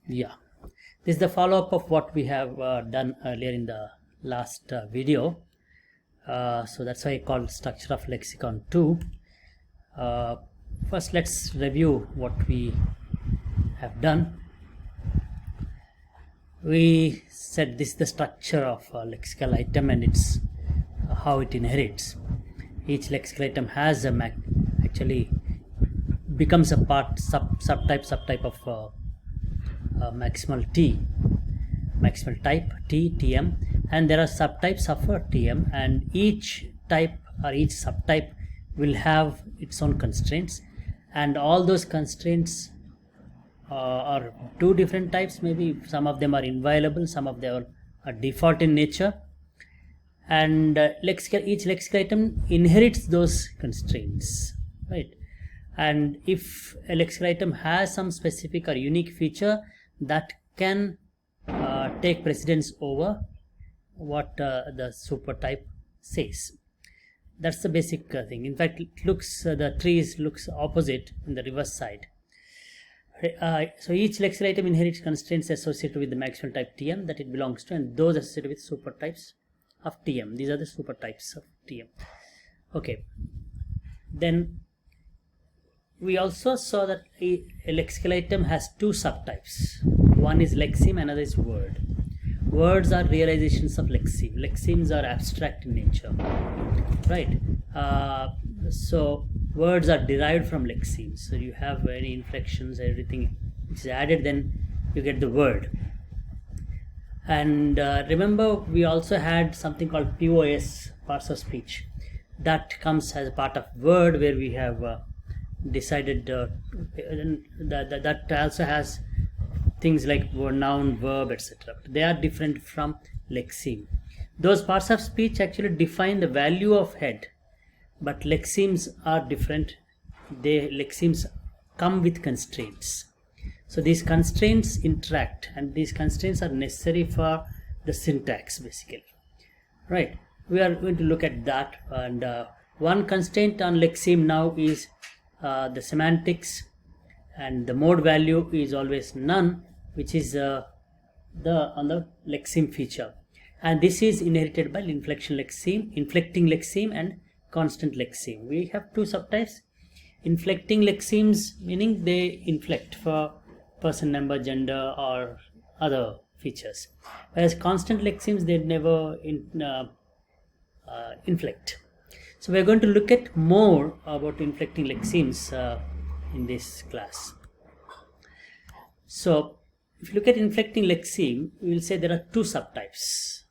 Yeah, this is the follow-up of what we have done earlier in the last video. So that's why I called structure of lexicon 2. First, let's review what we have done. We said this is the structure of a lexical item and it's how it inherits. Each lexical item has a actually becomes a part subtype of maximal type T, TM, and there are subtypes of a TM, and each type or each subtype will have its own constraints, and all those constraints are two different types. Maybe some of them are inviolable, some of them are default in nature, and each lexical item inherits those constraints, right? And if a lexical item has some specific or unique feature that can take precedence over what the supertype says. That's the basic thing. In fact, it looks the trees looks opposite in the reverse side. So each lexical item inherits constraints associated with the maximal type TM that it belongs to, and those associated with supertypes of TM. These are the supertypes of TM. Okay. Then we also saw that a lexical item has two subtypes. One is lexeme, another is word. Words are realizations of lexeme. Lexemes are abstract in nature, right? So words are derived from lexemes. So you have any inflections, everything which is added, then you get the word. And remember, we also had something called POS, parts of speech, that comes as a part of word, where we have decided that also has things like noun, verb, etc. They are different from lexeme. Those parts of speech actually define the value of head, but lexemes are different. Lexemes come with constraints. So these constraints interact, and these constraints are necessary for the syntax, basically, right? We are going to look at that, and one constraint on lexeme now is the semantics, and the mode value is always none, which is on the lexeme feature, and this is inherited by inflecting lexeme and constant lexeme. We have two subtypes. Inflecting lexemes, meaning they inflect for person, number, gender, or other features, whereas constant lexemes, they never inflect. So we are going to look at more about inflecting lexemes in this class. So if you look at inflecting lexeme, we will say there are two subtypes.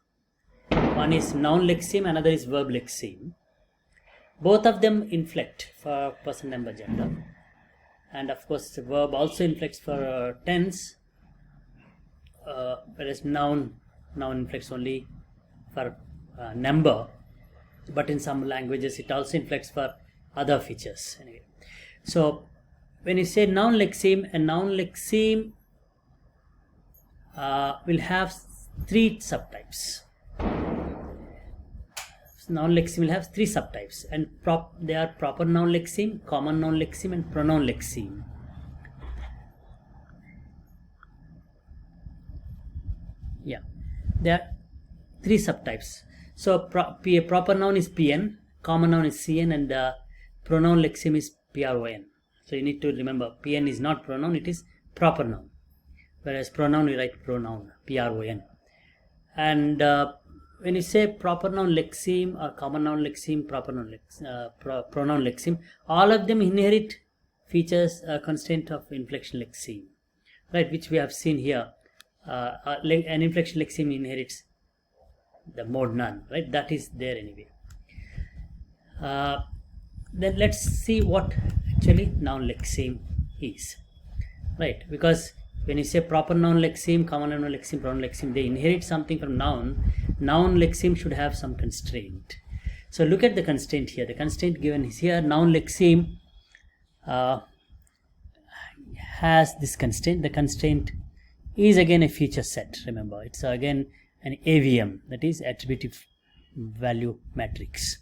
One is noun lexeme, another is verb lexeme. Both of them inflect for person, number, gender, and of course the verb also inflects for tense, whereas noun inflects only for number, but in some languages it also inflects for other features. Anyway, so when you say noun lexeme, a noun lexeme will have three subtypes. Noun lexeme will have three subtypes, and they are proper noun lexeme, common noun lexeme, and pronoun lexeme. Yeah, there are three subtypes. So proper noun is PN, common noun is CN, and pronoun lexeme is PRON. So you need to remember, PN is not pronoun, it is proper noun, whereas pronoun we write pronoun, PRON. And when you say proper noun lexeme or common noun lexeme, pronoun lexeme, all of them inherit features, constraint of inflection lexeme, right, which we have seen here. An inflection lexeme inherits the mode none, right? That is there anyway. Then let's see what actually noun lexeme is, right? Because when you say proper noun lexeme, common noun lexeme, pronoun lexeme, they inherit something from noun. Noun lexeme should have some constraint. So look at the constraint here. The constraint given is here. Noun lexeme has this constraint. The constraint is again a feature set. Remember, it's again an AVM, that is attributive value matrix.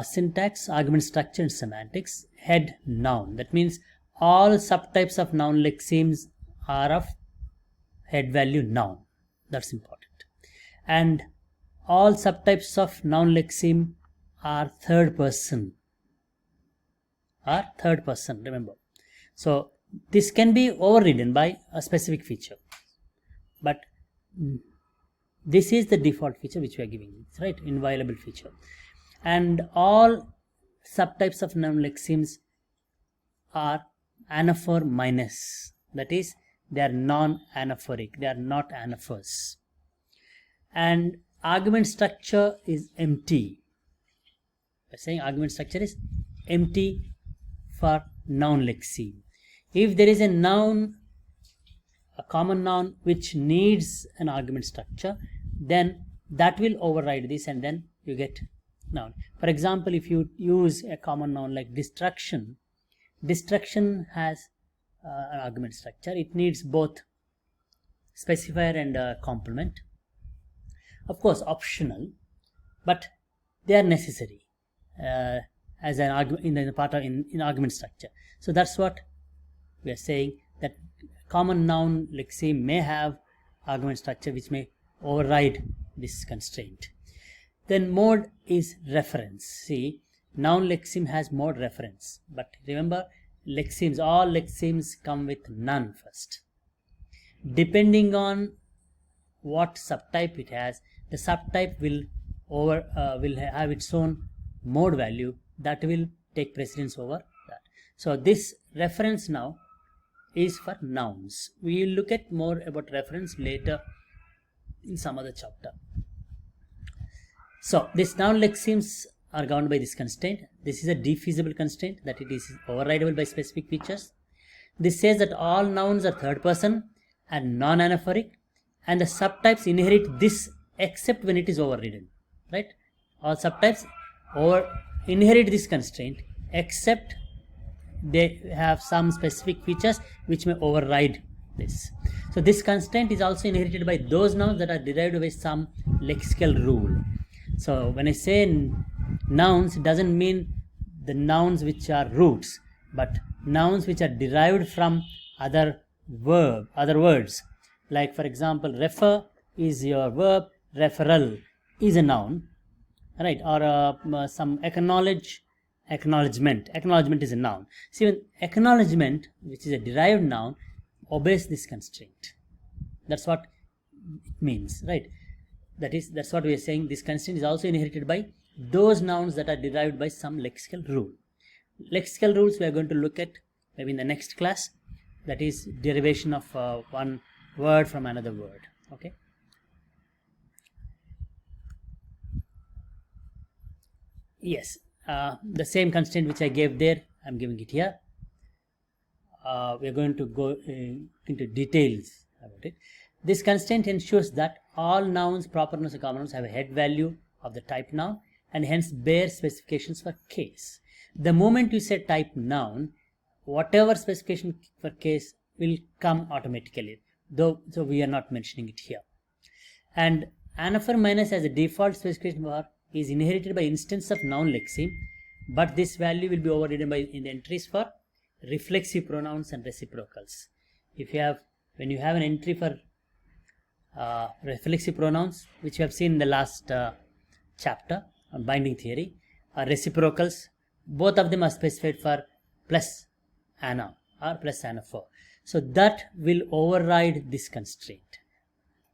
Syntax, argument structure, and semantics. Head noun. That means all subtypes of noun lexemes are of head value noun. That's important. And all subtypes of noun lexeme are third person. Remember. So this can be overridden by a specific feature, but this is the default feature which we are giving, right? Inviolable feature. And all subtypes of noun lexemes are anaphor minus, that is, they are non-anaphoric, they are not anaphors. And argument structure is empty. We're saying argument structure is empty for noun lexeme. If there is a noun, a common noun which needs an argument structure, then that will override this and then you get noun. For example, if you use a common noun like destruction, destruction has an argument structure. It needs both specifier and complement. Of course, optional, but they are necessary as an argument in the part of in argument structure. So that's what we are saying, that common noun lexeme may have argument structure which may override this constraint. Then mode is reference. See, noun lexeme has mode reference, but remember, lexemes, all lexemes come with none first. Depending on what subtype it has, the subtype will have its own mode value that will take precedence over that. So this reference now is for nouns. We will look at more about reference later in some other chapter. So this noun lexemes are governed by this constraint. This is a defeasible constraint, that it is overridable by specific features. This says that all nouns are third person and non-anaphoric, and the subtypes inherit this except when it is overridden, right? All subtypes inherit this constraint except they have some specific features which may override this. So this constraint is also inherited by those nouns that are derived by some lexical rule. So when I say nouns, it doesn't mean the nouns which are roots, but nouns which are derived from other words. Like for example, refer is your verb, referral is a noun, right? Or some acknowledgement is a noun. See, when acknowledgement, which is a derived noun, obeys this constraint. That's what it means, right? That's what we are saying. This constraint is also inherited by those nouns that are derived by some lexical rule. Lexical rules we are going to look at maybe in the next class. That is derivation of one word from another word. Okay. Yes, the same constraint which I gave there, I'm giving it here. We are going to go into details about it. This constraint ensures that all nouns, proper nouns and common nouns have a head value of the type noun and hence bear specifications for case. The moment you say type noun, whatever specification for case will come automatically, though so we are not mentioning it here. And anaphor minus as a default specification for is inherited by instance of noun lexeme, but this value will be overridden by in the entries for reflexive pronouns and reciprocals. When you have an entry for reflexive pronouns, which we have seen in the last chapter on binding theory, or reciprocals, both of them are specified for plus ana or plus anaphor. So that will override this constraint,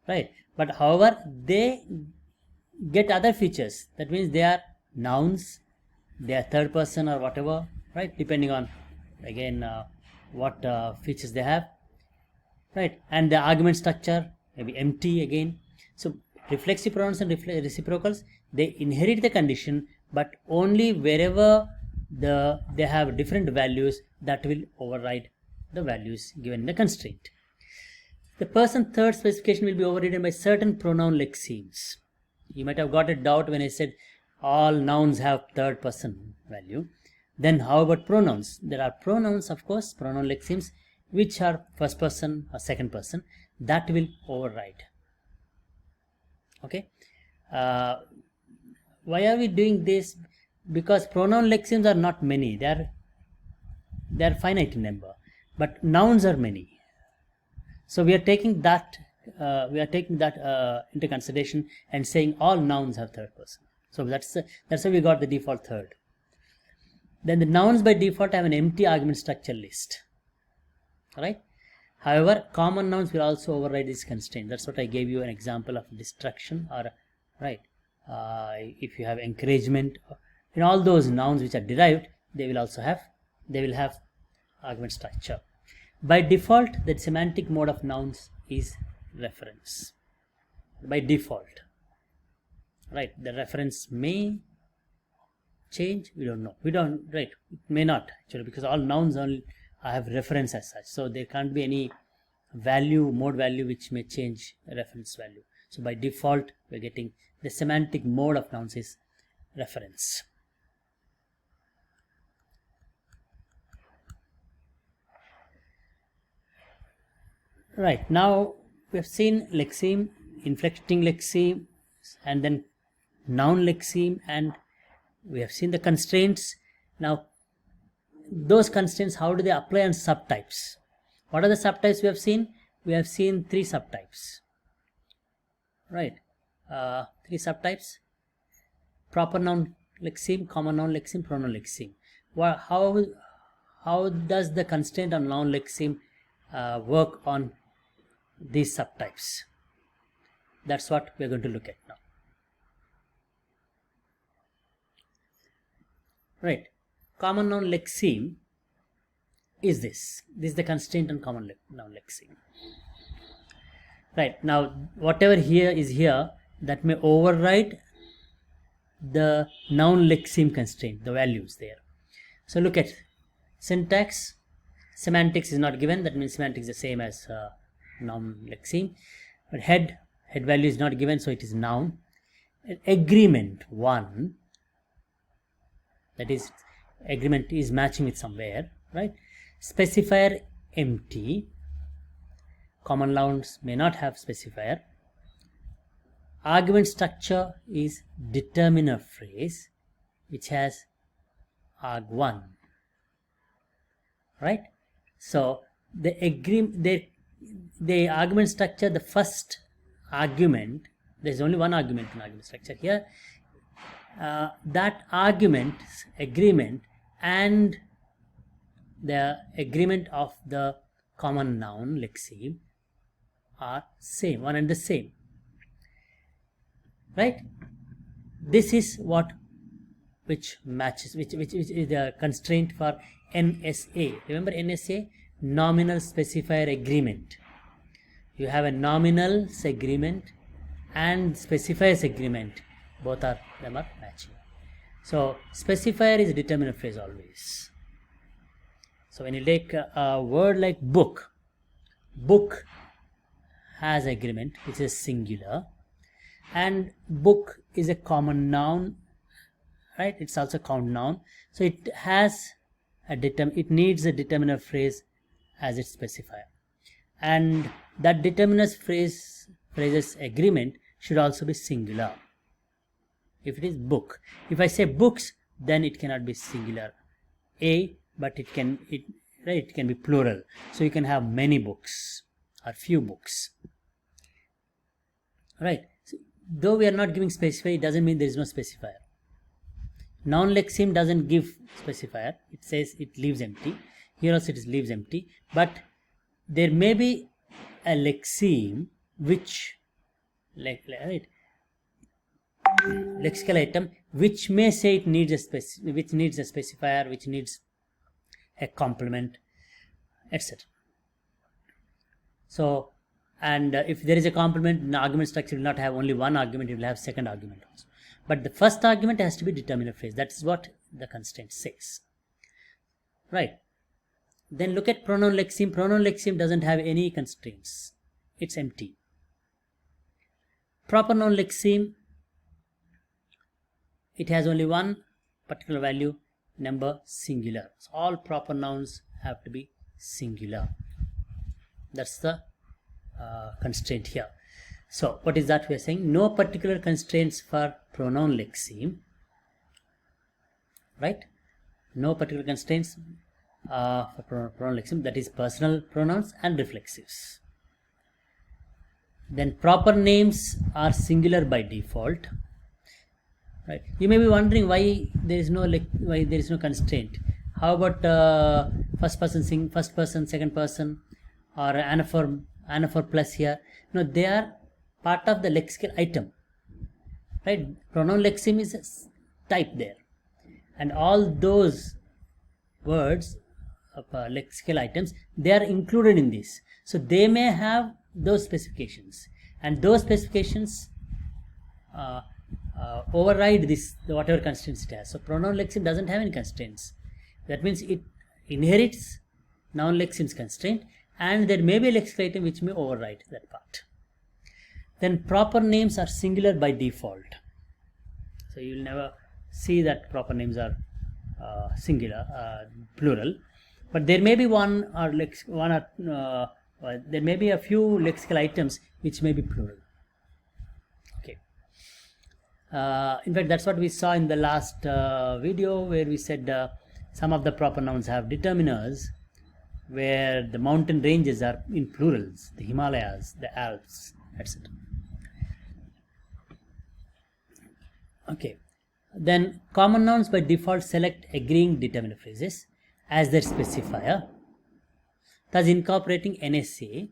right? But however, they get other features. That means they are nouns, they are third person or whatever, right? Depending on again what features they have, right? And the argument structure may be empty again. So reflexive pronouns and reciprocals, they inherit the condition, but only wherever they have different values that will override the values given in the constraint. The person third specification will be overridden by certain pronoun lexemes. You might have got a doubt when I said all nouns have third person value. Then how about pronouns? There are pronouns, of course, pronoun lexemes, which are first person or second person, that will override. Okay. Why are we doing this? Because pronoun lexemes are not many. They are finite in number, but nouns are many. So we are taking that into consideration and saying all nouns have third person. So that's how we got the default third. Then the nouns by default have an empty argument structure list. Alright. However, common nouns will also override this constraint. That's what I gave you an example of destruction, or right. If you have encouragement, in all those nouns which are derived, they will have argument structure. By default, the semantic mode of nouns is reference. By default, right? The reference may change. We don't know. Right? It may not actually, because all nouns only have reference as such. So there can't be any mode value which may change reference value. So by default, we're getting the semantic mode of nouns is reference. Right, now we have seen lexeme, inflecting lexeme, and then noun lexeme, and we have seen the constraints. Now those constraints, how do they apply on subtypes? What are the subtypes we have seen? We have seen 3 subtypes. Right, 3 subtypes: proper noun lexeme, common noun lexeme, pronoun lexeme. How does the constraint on noun lexeme work on these subtypes? That's what we're going to look at now. Right, common noun lexeme is this. This is the constraint on common noun lexeme. Right, now whatever here is here, that may override the noun lexeme constraint, the values there. So look at syntax. Semantics is not given, that means semantics is the same as noun lexeme. But head value is not given, so it is noun. Agreement 1, that is agreement is matching with somewhere, right? Specifier empty. Common nouns may not have specifier. Argument structure is determiner phrase, which has arg1. Right? So the argument structure, the first argument, there is only one argument in argument structure here. That argument, agreement, and the agreement of the common noun lexeme are same, one and the same. Right? This is which matches, which is the constraint for NSA. Remember NSA, nominal specifier agreement. You have a nominal agreement and specifier agreement. Both of them are matching. So specifier is determiner phrase always. So when you take a word like book, book has agreement, which is singular, and book is a common noun, right? It's also a count noun, so it has it needs a determiner phrase as its specifier, and that determiner phrase's agreement should also be singular. If it is book, if I say books, then it cannot be singular but it can be plural. So you can have many books or few books, right? So, though we are not giving specifier, it doesn't mean there is no specifier. Noun lexeme doesn't give specifier, it says it leaves empty. Here also it leaves empty, but there may be a lexeme which, right, lexical item which may say it needs a specifier, which needs a complement, etc. So, and if there is a complement, the argument structure will not have only one argument, it will have second argument also. But the first argument has to be determiner phrase. That is what the constraint says. Right. Then look at pronoun lexeme. Pronoun lexeme doesn't have any constraints. It's empty. Proper noun lexeme, it has only one particular value, number, singular. So all proper nouns have to be singular. That's the constraint here. So what is that we are saying? No particular constraints for pronoun lexeme, right? No particular constraints for pronoun lexeme, that is personal pronouns and reflexives. Then proper names are singular by default. Right. You may be wondering why there is no constraint. How about first person, second person, or anaphor plus here? No, they are part of the lexical item. Right. Pronoun lexeme is a type there, and all those words of lexical items, they are included in this. So they may have those specifications, and those specifications override this whatever constraints it has. So pronoun lexeme doesn't have any constraints. That means it inherits noun lexeme's constraint, and there may be a lexical item which may override that part. Then proper names are singular by default. So you will never see that proper names are plural, but there may be there may be a few lexical items which may be plural. Okay. In fact, that's what we saw in the last video, where we said some of the proper nouns have determiners, where the mountain ranges are in plurals, the Himalayas, the Alps, etc. Okay. Then common nouns by default select agreeing determiner phrases as their specifier, thus incorporating NSA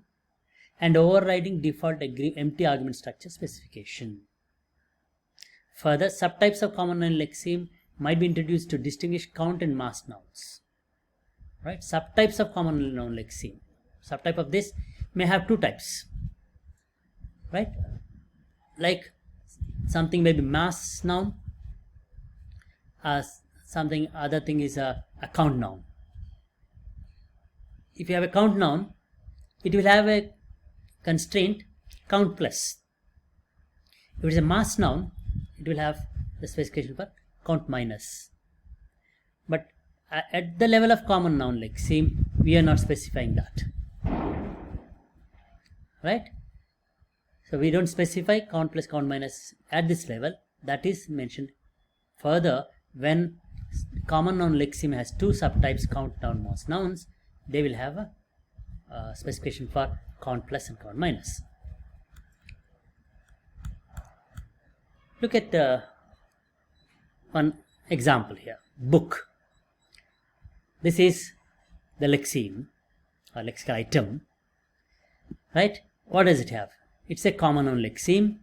and overriding default empty argument structure specification. Further, subtypes of common noun lexeme might be introduced to distinguish count and mass nouns. Right? Subtypes of common noun lexeme. Subtype of this may have two types. Right? Like something may be mass noun, something other thing is a count noun. If you have a count noun, it will have a constraint count plus. If it is a mass noun, it will have the specification for count minus. But at the level of common noun lexeme, we are not specifying that. Right? So we don't specify count plus count minus at this level. That is mentioned further when common noun lexeme has two subtypes, count noun, mass nouns. They will have a specification for count plus and count minus. Look at one example here. Book. This is the lexeme or lexical item. Right? What does it have? It's a common noun lexeme.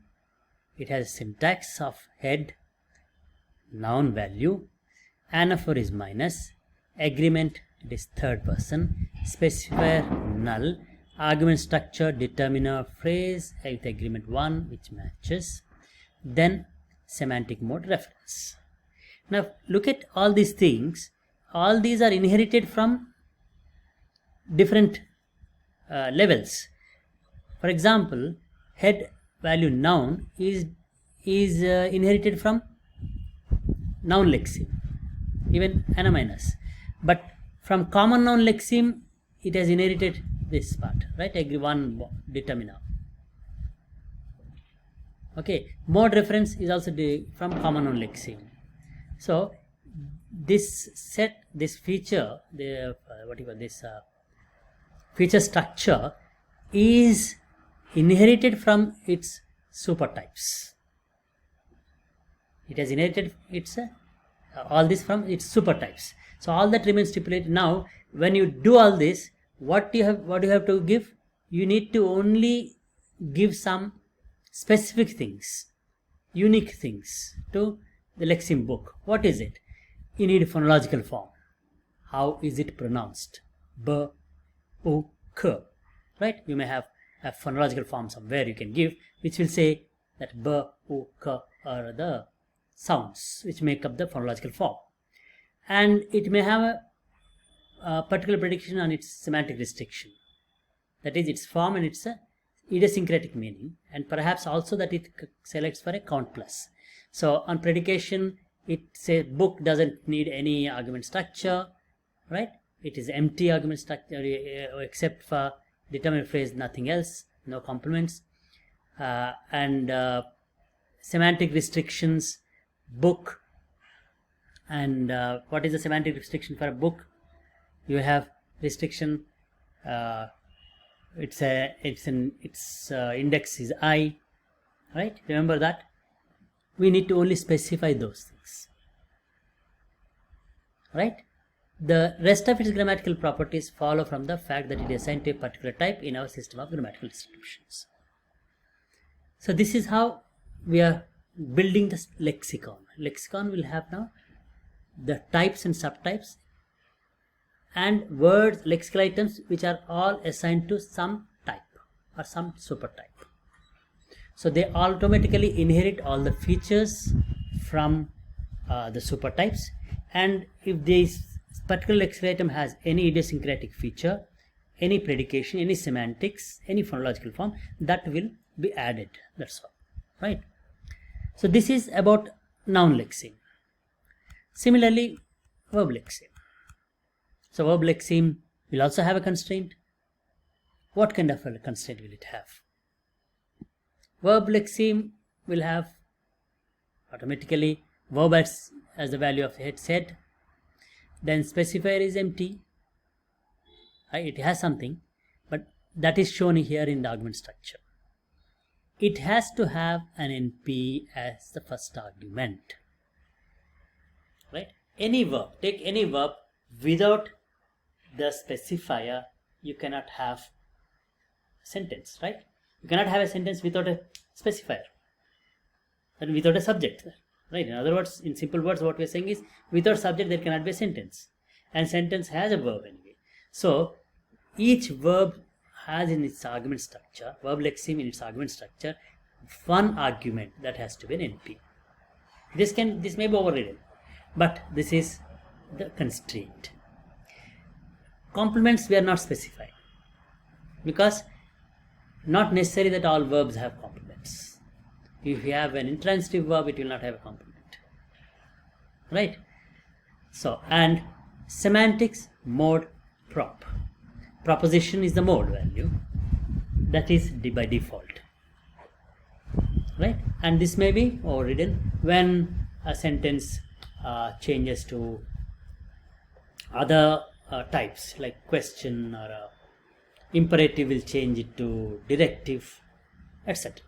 It has syntax of head, noun value, anaphor is minus, agreement it is third person, specifier null, argument structure determiner phrase with agreement 1 which matches, then semantic mode reference. Now look at all these things. All these are inherited from different levels. For example, head value noun is inherited from noun lexeme, even ana minus. But from common noun lexeme, it has inherited this part, right? Agree one determiner. Okay, mode reference is also from common noun lexeme. So this feature, feature structure is inherited from its supertypes. It has inherited all this from its supertypes. So all that remains stipulated. Now, when you do all this, what do you have to give? You need to only give some specific things, unique things to the lexeme book. What is it? You need a phonological form. How is it pronounced? B, U, K. Right? You may have a phonological form somewhere you can give, which will say that B, U, K are the sounds which make up the phonological form. And it may have a particular prediction on its semantic restriction. That is its form and its idiosyncratic meaning, and perhaps also that it selects for a count plus. So on predication, it says book doesn't need any argument structure, right? It is empty argument structure except for determinant phrase, nothing else, no complements. And semantic restrictions, book. And what is the semantic restriction for a book? You have restriction its index is I, right? Remember that. We need to only specify those things, right? The rest of its grammatical properties follow from the fact that it is assigned to a particular type in our system of grammatical descriptions. So this is how we are building this lexicon. Lexicon will have now the types and subtypes and words, lexical items, which are all assigned to some type or some supertype. So they automatically inherit all the features from the supertypes, and if this particular lexical item has any idiosyncratic feature, any predication, any semantics, any phonological form, that will be added. That's all, right? So this is about noun lexeme. Similarly, verb lexeme. So verb lexeme will also have a constraint. What kind of a constraint will it have? Verb lexeme will have automatically verb as the value of its head. Then specifier is empty. It has something, but that is shown here in the argument structure. It has to have an NP as the first argument, right? Any verb, take any verb, without the specifier you cannot have a sentence, right? You cannot have a sentence without a specifier and without a subject, right? In other words, in simple words, what we are saying is, without subject there cannot be a sentence, and sentence has a verb anyway. So each verb has in its argument structure, verb lexeme in its argument structure, one argument that has to be an NP. This may be overridden, but this is the constraint. Complements we are not specifying, because not necessary that all verbs have complements. If you have an intransitive verb, it will not have a complement, right? So, and semantics, mode, prop. Proposition is the mode value, that is by default, right? And this may be overridden when a sentence changes to other types, like question, or imperative will change it to directive, etc.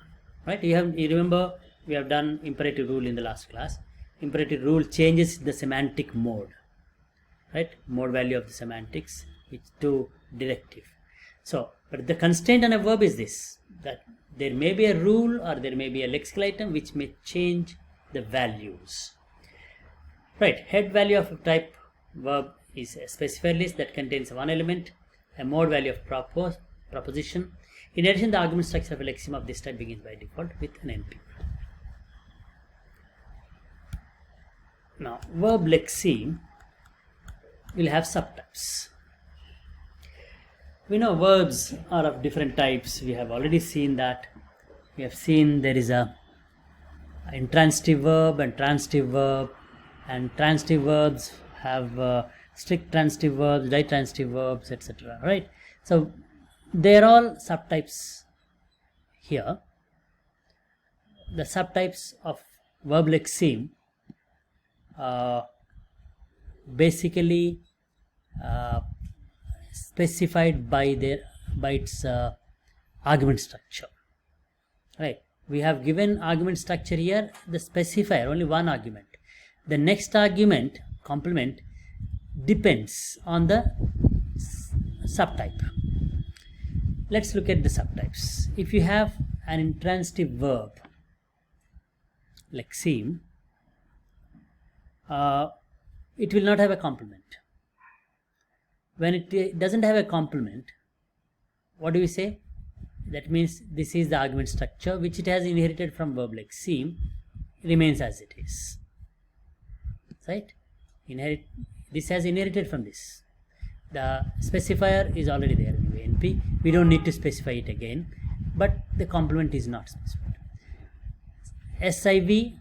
Right? You remember we have done imperative rule in the last class. Imperative rule changes the semantic mode, right? Mode value of the semantics to directive. So, but the constraint on a verb is this, that there may be a rule or there may be a lexical item which may change the values, right? Head value of a type verb is a specifier list that contains one element, a mode value of proposition. In addition, the argument structure of a lexeme of this type begins by default with an NP. Now, verb lexeme will have subtypes. We know verbs are of different types. We have already seen that. We have seen there is a intransitive verb and transitive verb, and transitive verbs have strict transitive verbs, ditransitive verbs, etc. Right? So they are all subtypes here. The subtypes of verb lexeme basically specified by its argument structure, right? We have given argument structure here, the specifier, only one argument. The next argument, complement, depends on the subtype. Let's look at the subtypes. If you have an intransitive verb, lexeme, it will not have a complement. When it doesn't have a complement, what do we say? That means this is the argument structure which it has inherited from verb lexeme, remains as it is, right? This has inherited from this. The specifier is already there anyway, NP. We don't need to specify it again, but the complement is not specified. SIV,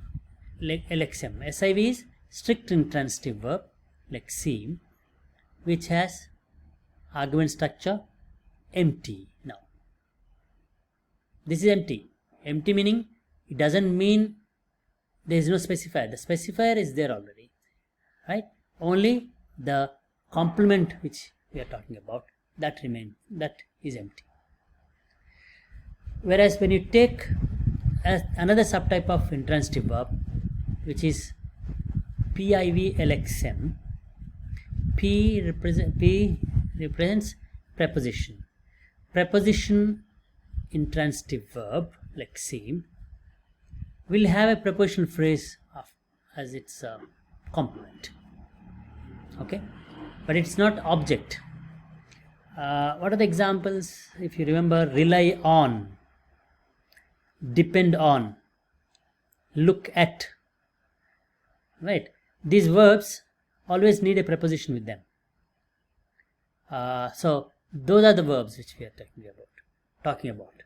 lexeme. SIV is strict intransitive verb, lexeme, which has argument structure empty. Now, this is empty. Empty meaning it doesn't mean there is no specifier. The specifier is there already, right? Only the complement which we are talking about, that is empty. Whereas when you take another subtype of intransitive verb, which is PIV LXM, P represents preposition. Preposition intransitive verb lexeme will have a prepositional phrase as its complement. Okay, but it's not object. What are the examples? If you remember, rely on, depend on, look at. Right? These verbs always need a preposition with them. So those are the verbs which we are talking about.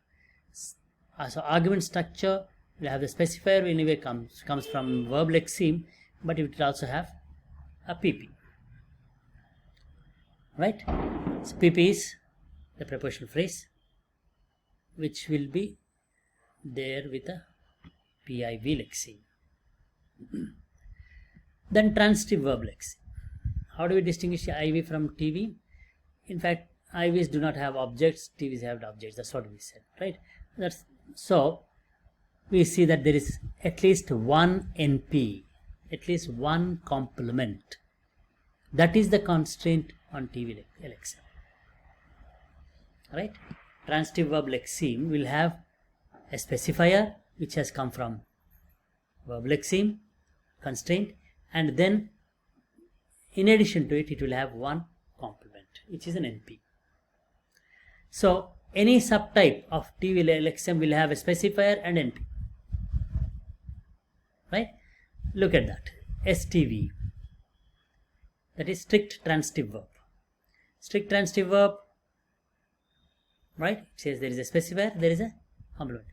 So argument structure will have the specifier anyway comes from verb lexeme, but it will also have a PP. Right? So PP is the prepositional phrase which will be there with a PIV lexeme. Then transitive verb lexeme. How do we distinguish IV from TV? In fact, IVs do not have objects, TVs have objects. That's what we said, right? So we see that there is at least one NP, at least one complement. That is the constraint on TV lexeme. Right? Transitive verb lexeme will have a specifier which has come from verb lexeme constraint, and then in addition to it, it will have one complement, which is an NP. So any subtype of TV lexeme will have a specifier and NP. Right? Look at that. STV. That is strict transitive verb. Strict transitive verb, right? It says there is a specifier, there is a complement.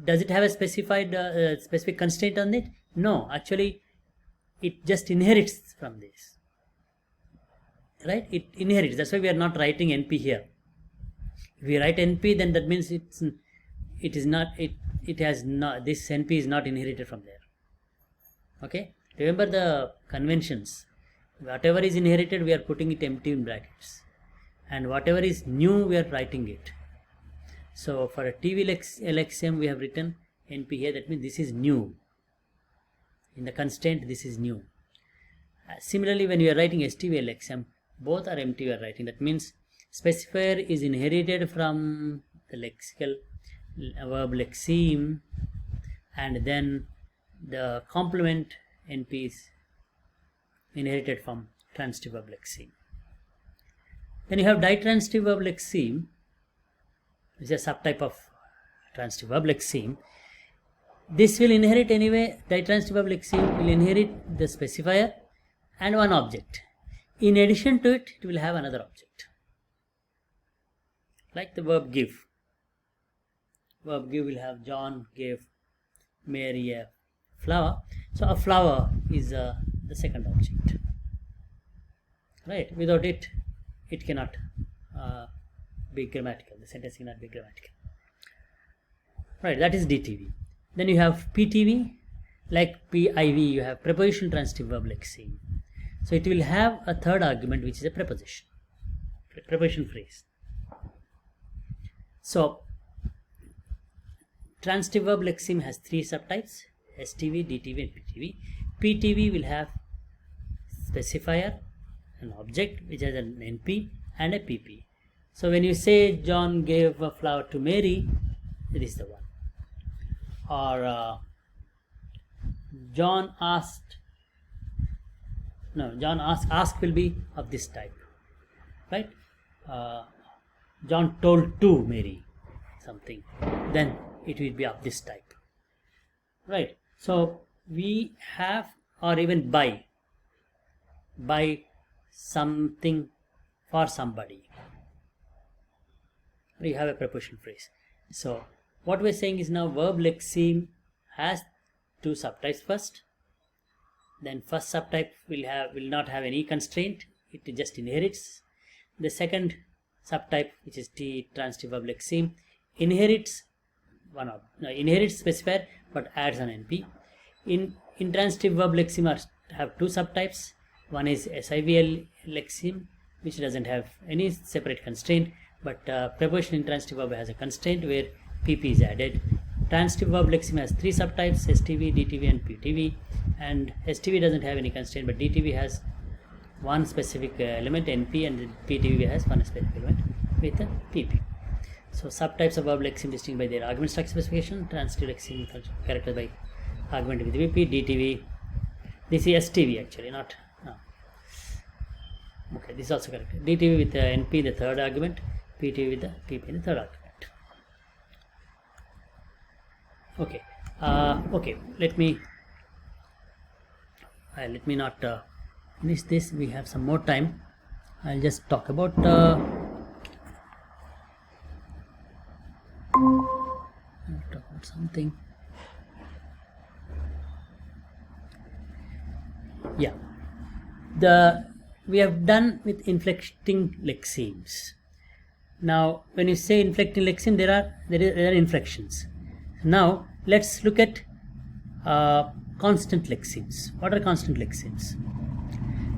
Does it have a specific constraint on it? No, actually it just inherits from this. Right? It inherits. That's why we are not writing NP here. If we write NP, then that means this NP is not inherited from there. Okay? Remember the conventions. Whatever is inherited, we are putting it empty in brackets. And whatever is new, we are writing it. So for a TV LXM, we have written NP here. That means this is new. In the constraint, this is new. Similarly, when you are writing STV LXM, both are empty we are writing. That means specifier is inherited from the lexical verb lexeme, and then the complement NP is inherited from transitive verb lexeme. Then you have ditransitive verb lexeme, which is a subtype of transitive verb lexeme. This will inherit anyway. Ditransitive verb lexeme will inherit the specifier and one object. In addition to it, it will have another object. Like the verb give. Verb give will have John gave Mary a flower. So a flower is the second object. Right? Without it, it cannot be grammatical. The sentence cannot be grammatical. Right? That is DTV. Then you have PTV. Like PIV, you have preposition transitive verb lexeme. So it will have a third argument, which is a preposition. Preposition phrase. So transitive verb lexeme has three subtypes: STV, DTV, and PTV. PTV will have specifier, an object which has an NP, and a PP. So when you say John gave a flower to Mary, it is the one. Or John asked. No, John asked. Ask will be of this type, right? John told to Mary something, then it will be of this type, right? So we have, or even buy something for somebody. We have a preposition phrase. So what we're saying is now verb lexeme has two subtypes first. Then first subtype will not have any constraint. It just inherits. The second subtype, which is T transitive verb lexeme, inherits specifier but adds an NP. In intransitive verb lexeme have two subtypes. One is SIVL lexeme, which doesn't have any separate constraint, but preposition intransitive verb has a constraint where PP is added. Transitive verb lexeme has 3 subtypes: STV, DTV, and PTV. And STV doesn't have any constraint, but DTV has one specific element, NP, and PTV has one specific element with a PP. So subtypes of verb lexeme distinct by their argument structure specification. Transitive lexeme characterized by argument with VP. DTV, this is STV actually, not no. Okay, this is also correct. DTV with the NP, the third argument. PTV with the PP in the third argument. Okay, okay. Let me not finish this. We have some more time. I'll just talk about something. Yeah, we have done with inflecting lexemes. Now, when you say inflecting lexeme, there are inflections. Now, let's look at constant lexemes. What are constant lexemes?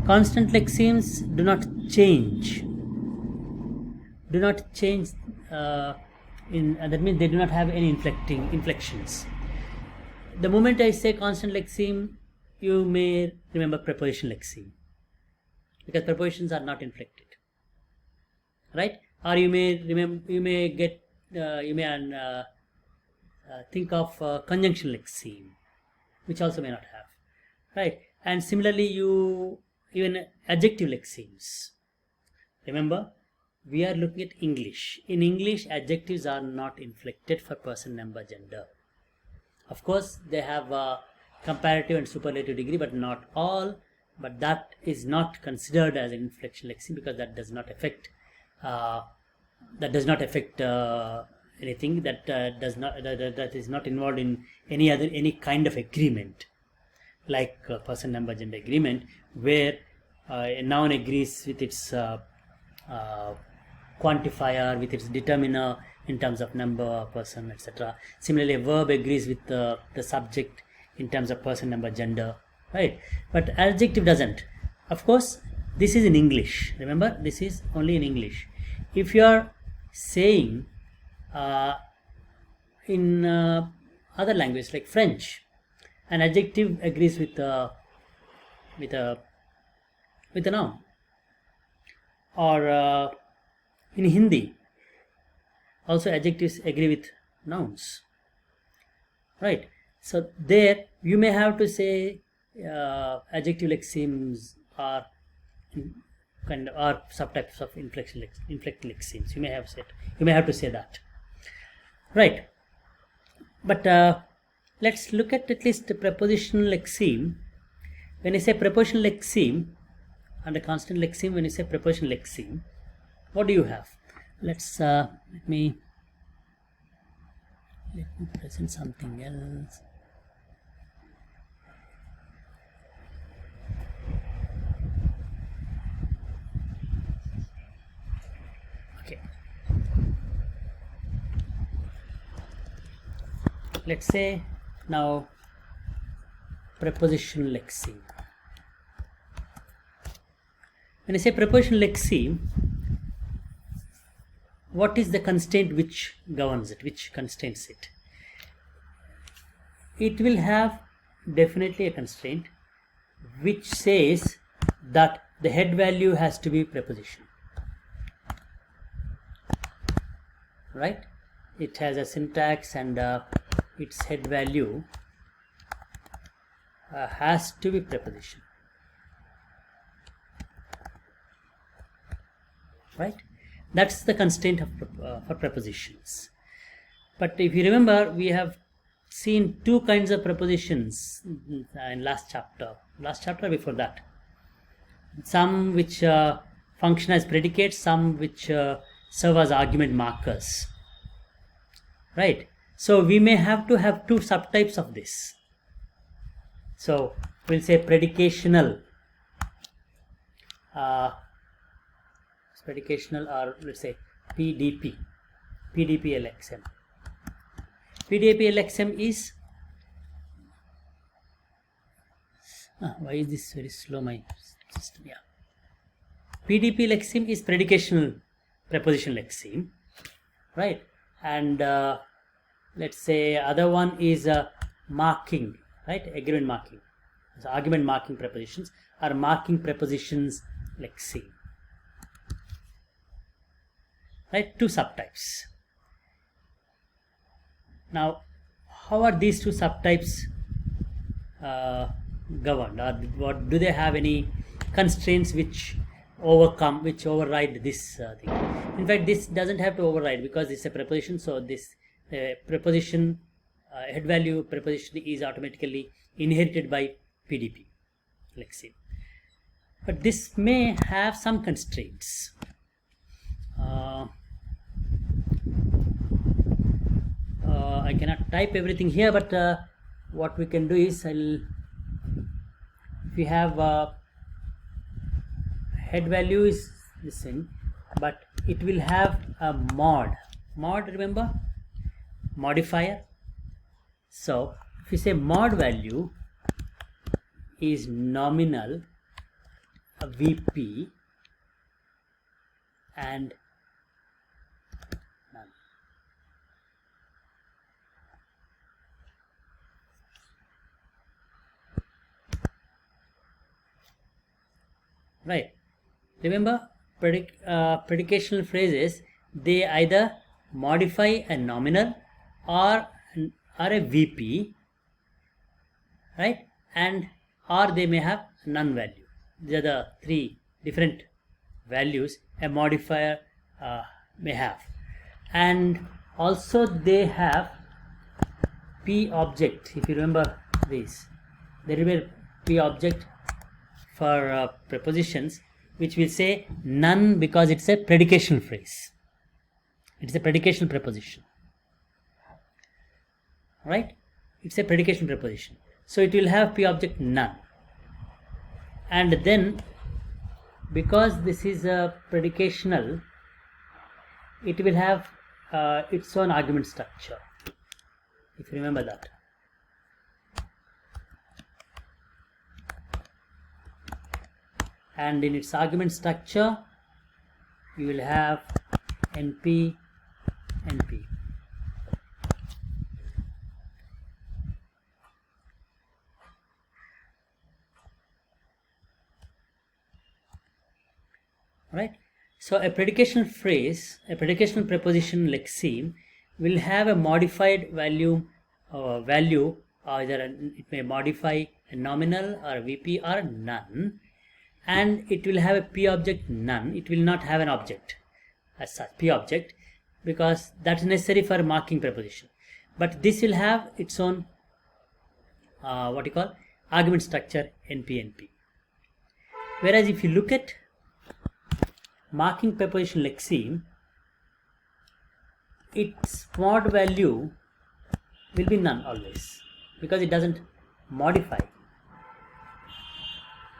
Constant lexemes do not change. That means they do not have any inflections. The moment I say constant lexeme, you may remember preposition lexeme, because prepositions are not inflected, right? Or you may think of conjunction lexeme, which also may not have, right? And similarly, even adjective lexemes. Remember, we are looking at English. In English, adjectives are not inflected for person, number, gender. Of course, they have a comparative and superlative degree, but not all. But that is not considered as an inflection lexeme, because that does not affect anything. That is not involved in any kind of agreement, like person, number, gender agreement, where a noun agrees with its quantifier, with its determiner in terms of number, person, etc. Similarly, a verb agrees with the subject in terms of person, number, gender, right? But adjective doesn't. Of course, this is in English. Remember, this is only in English. If you are saying in other language like French, an adjective agrees with a noun, or in Hindi also adjectives agree with nouns, right? So there you may have to say adjective lexemes are subtypes of inflecting lexemes. You may have to say that, right? But let's look at least the prepositional lexeme. When I say prepositional lexeme and a constant lexeme, when you say prepositional lexeme, what do you have? Let's let me present something else. Okay, let's say now prepositional lexeme. When I say prepositional lexeme, what is the constraint which governs it, which constrains it? It will have definitely a constraint which says that the head value has to be preposition, right? It has a syntax, and its head value has to be preposition, right? That's the constraint for prepositions. But if you remember, we have seen two kinds of prepositions in last chapter before that. Some which function as predicates, some which serve as argument markers, right? So we may have to have two subtypes of this. So we'll say predicational, or let's say PDP LXM. PDP LXM is why is this very slow, my system? Yeah, PDP LXM is predicational preposition lexeme, right? And let's say other one is marking, right? Agreement marking. So argument marking prepositions or marking prepositions like C, right? Two subtypes. Now, how are these two subtypes governed, or what do they have any constraints which override this thing? In fact, this doesn't have to override because it's a preposition, so this preposition head value preposition is automatically inherited by PDP, let's say. But this may have some constraints. I cannot type everything here, but what we can do is if we have head value is this thing, but it will have a mod, remember, modifier. So if we say mod value is nominal VP and none. Right, remember predicational phrases, they either modify a nominal or a VP, right, and or they may have none value. These are the three different values a modifier may have. And also they have P object. If you remember this, there will be a P object for prepositions, which will say none because it's a predicational phrase. It's a predicational preposition, right? It's a predicational preposition, so it will have P object none. And then because this is a predicational, it will have its own argument structure, if you remember that. And in its argument structure you will have NP, NP. Right? So a predicational phrase, a predicational preposition like C will have a modified value, either it may modify a nominal or a VP or none, and it will have a P object none. It will not have an object as such, P object, because that's necessary for marking preposition. But this will have its own what you call argument structure, NP. Whereas if you look at marking preposition like C, its mod value will be none always, because it doesn't modify,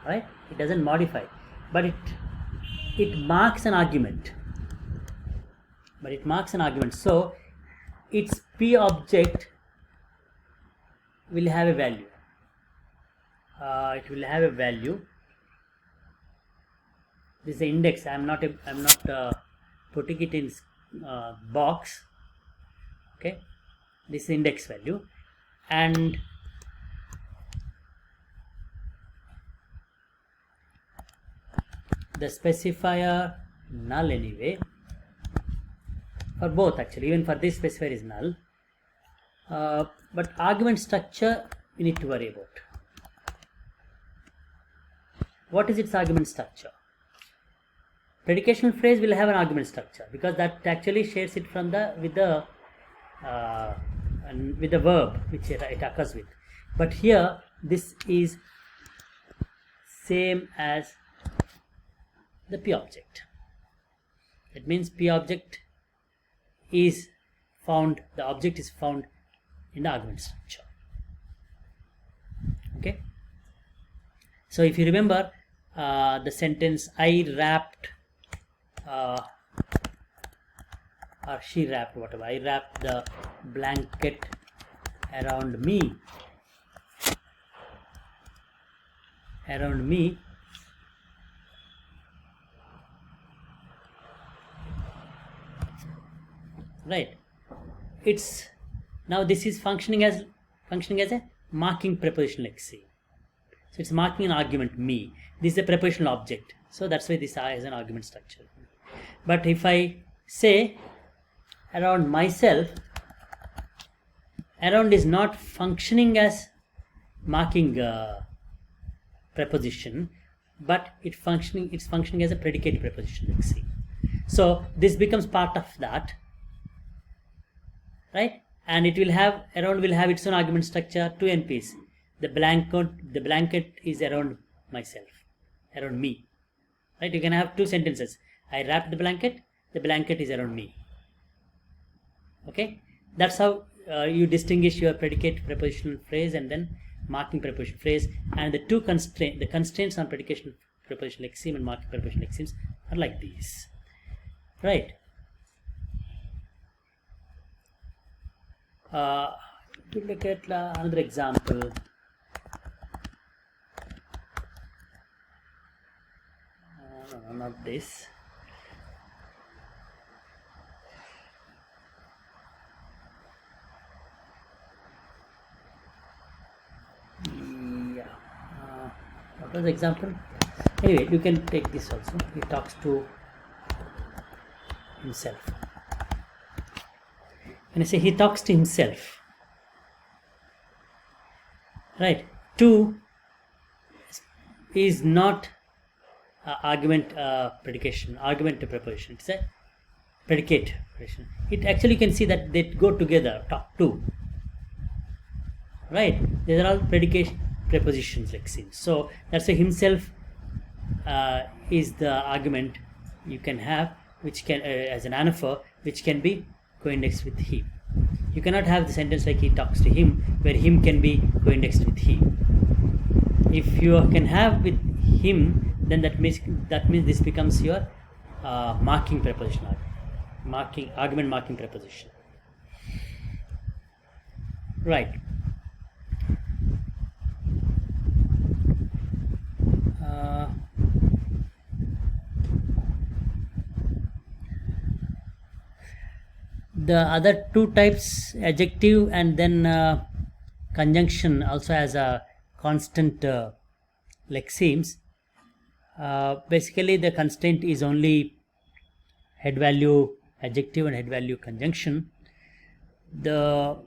right? It doesn't modify, but it marks an argument. So its P object will have a value. It will have a value. This is the index. I'm not putting it in box. Okay, this is the index value, and the specifier null anyway for both, actually. Even for this specifier is null, but argument structure you need to worry about. What is its argument structure? Predicational phrase will have an argument structure because that actually shares it from with the verb which it occurs with. But here this is same as the P object. It means P object is found, the object is found in the argument structure. Okay. So if you remember the sentence, I wrapped or she wrapped, whatever, I wrapped the blanket around me. Right, its Now this is functioning as a marking prepositional lexeme. So it's marking an argument me. This is a prepositional object. So that's why this has an argument structure. But if I say around myself, around is not functioning as marking preposition, but it's functioning as a predicate preposition lexeme. So this becomes part of that, right? And it will have, around will have its own argument structure, two NPs. The blanket is around myself, around me, right? You can have two sentences. I wrapped the blanket is around me. Okay, that's how you distinguish your predicate prepositional phrase and then marking prepositional phrase. And the two constraints on predication prepositional lexeme and marking prepositional lexemes are like these, right? To look at another example. No, not this. Yeah. What was the example? Anyway, you can take this also. He talks to himself. When I say he talks to himself, right? To is not argument predication, argument to preposition. It's a predicate preposition. It actually, you can see that they go together. Talk to, right? These are all predicate prepositions lexemes. So that's why himself is the argument you can have, which can as an anaphor, which can be co-indexed with he. You cannot have the sentence like he talks to him, where him can be co-indexed with he. If you can have with him, then that means this becomes your marking preposition, argument marking preposition, right? The other two types, adjective and then conjunction, also has a constant lexemes. Basically the constraint is only head value adjective and head value conjunction. The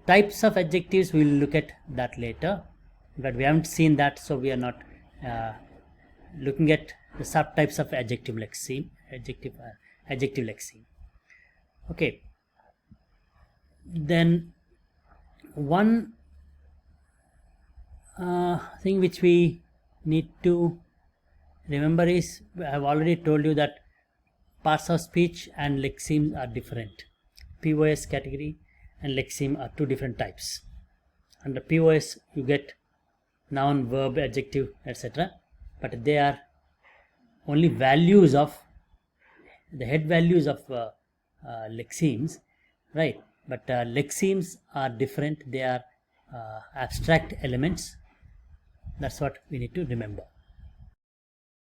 types of adjectives, we will look at that later, but we haven't seen that, so we are not looking at the subtypes of adjective lexeme. Adjective lexeme. Okay. Then one thing which we need to remember is, I have already told you that parts of speech and lexemes are different. POS category and lexeme are two different types. Under POS you get noun, verb, adjective, etc. But they are only values of the head values of lexemes, right? But lexemes are different. They are abstract elements. That's what we need to remember.